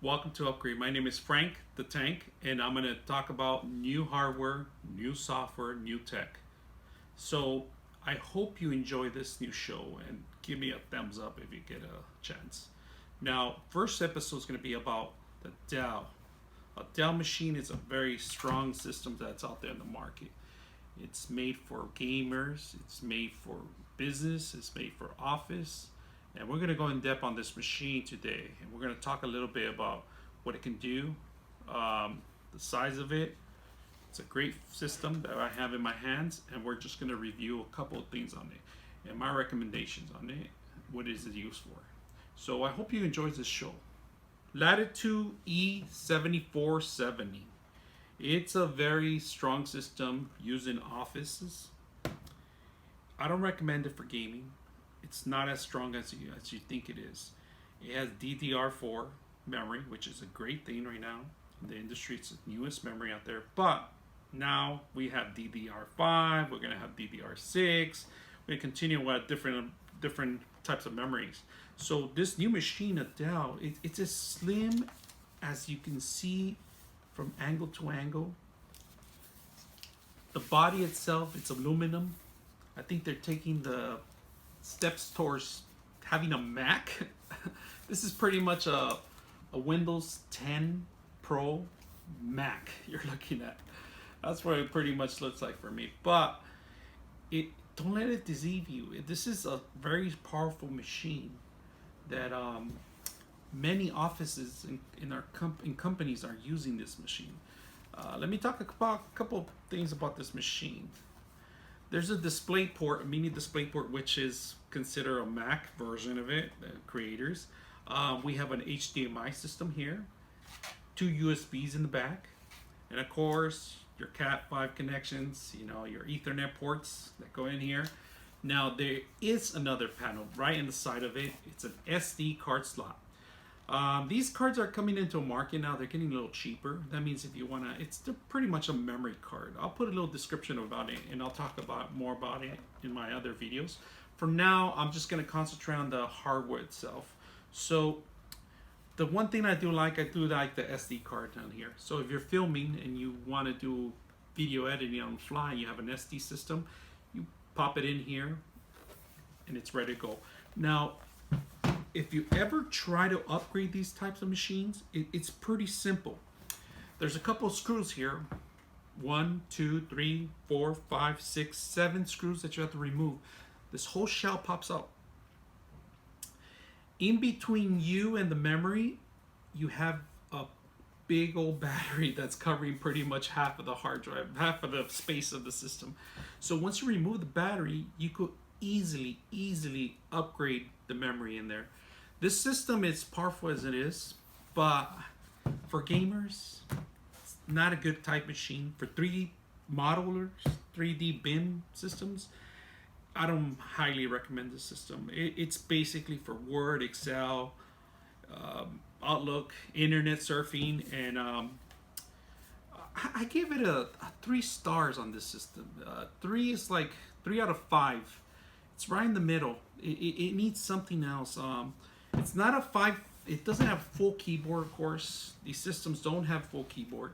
Welcome to Upgrade. My name is Frank the Tank, and I'm going to talk about new hardware, new software, new tech. So I hope you enjoy this new show and give me a thumbs up if you get a chance. Now, first episode is going to be about the Dell. A Dell machine is a very strong system that's out there in the market. It's made for gamers, it's made for business, it's made for office. And we're going to go in depth on this machine today. And we're going to talk a little bit about what it can do, the size of it. It's a great system that I have in my hands. And we're just going to review a couple of things on it. And my recommendations on it. What is it used for? So I hope you enjoy this show. Latitude E7470. It's a very strong system used in offices. I don't recommend it for gaming. It's not as strong as you think it is. It has DDR4 memory, which is a great thing right now in the industry. It's the newest memory out there. But now we have DDR5. We're gonna have DDR6. We continue with different types of memories. So this new machine at Dell, it's as slim as you can see from angle to angle. The body itself, it's aluminum. I think they're taking the steps towards having a Mac. This is pretty much a Windows 10 Pro Mac you're looking at. That's what it pretty much looks like for me. But don't let it deceive you. This is a very powerful machine that many offices in companies are using this machine. Let me talk about a couple of things about this machine. There's a display port, a mini display port, which is considered a Mac version of it, the creators. We have an HDMI system here, 2 USBs in the back, and of course your Cat5 connections, your Ethernet ports that go in here. Now there is another panel right in the side of it. It's an SD card slot. These cards are coming into a market now. They're getting a little cheaper. That means if you want to, it's pretty much a memory card. I'll put a little description about it and I'll talk more about it in my other videos. For now, I'm just going to concentrate on the hardware itself. So the one thing I do like the SD card down here. So if you're filming and you want to do video editing on the fly, you have an SD system, you pop it in here and it's ready to go. Now, if you ever try to upgrade these types of machines, it's pretty simple. There's a couple of screws here. 1, 2, 3, 4, 5, 6, 7 screws that you have to remove. This whole shell pops out. In between you and the memory, you have a big old battery that's covering pretty much half of the hard drive, half of the space of the system. So once you remove the battery, you could easily upgrade the memory in there. This system is powerful as it is, but for gamers, it's not a good type machine. For 3D modelers, 3D BIM systems, I don't highly recommend this system. It's basically for Word, Excel, Outlook, internet surfing, and I give it a 3 stars on this system. 3 is like 3 out of 5. It's right in the middle. It needs something else. It's not a 5. It doesn't have full keyboard, of course. These systems don't have full keyboard.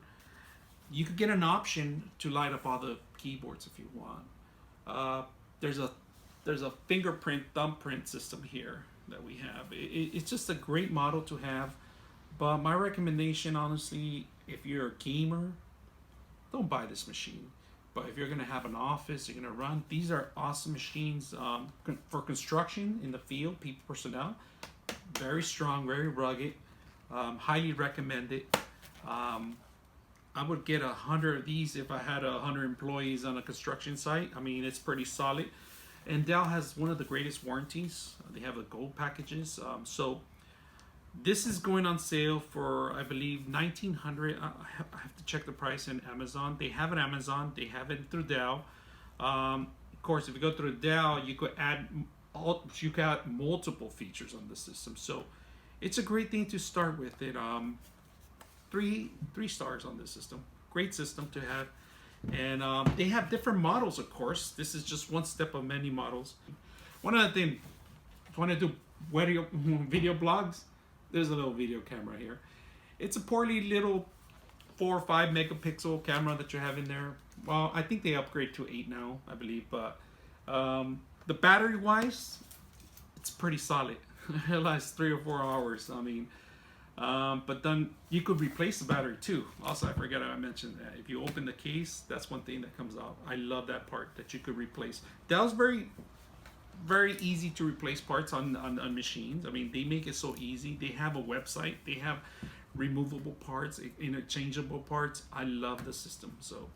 You could get an option to light up all the keyboards if you want. There's a fingerprint, thumbprint system here that we have. It's just a great model to have. But my recommendation, honestly, if you're a gamer, don't buy this machine. But if you're going to have an office, you're going to run, these are awesome machines for construction in the field, personnel. Very strong, very rugged. Highly recommend it. I would get 100 of these if I had 100 employees on a construction site. I mean, it's pretty solid. And Dell has one of the greatest warranties. They have the gold packages. So this is going on sale for, I believe, $1,900. I have to check the price in Amazon. They have it Amazon. They have it through Dell. Of course, if you go through Dell, you could add multiple features on the system. So it's a great thing to start with. It 3 stars on this system. Great system to have. And they have different models, of course. This is just one step of many models. One other thing, if you want to do video blogs, there's a little video camera here. It's a poorly little 4 or 5 megapixel camera that you have in there. Well, I think they upgrade to 8 now, I believe, but the battery wise, it's pretty solid. It lasts 3 or 4 hours. I mean, but then you could replace the battery too. Also, I forgot I mentioned that. If you open the case, that's one thing that comes out. I love that part that you could replace. Dell's very easy to replace parts on machines. I mean, they make it so easy. They have a website. They have removable parts, interchangeable parts. I love the system. So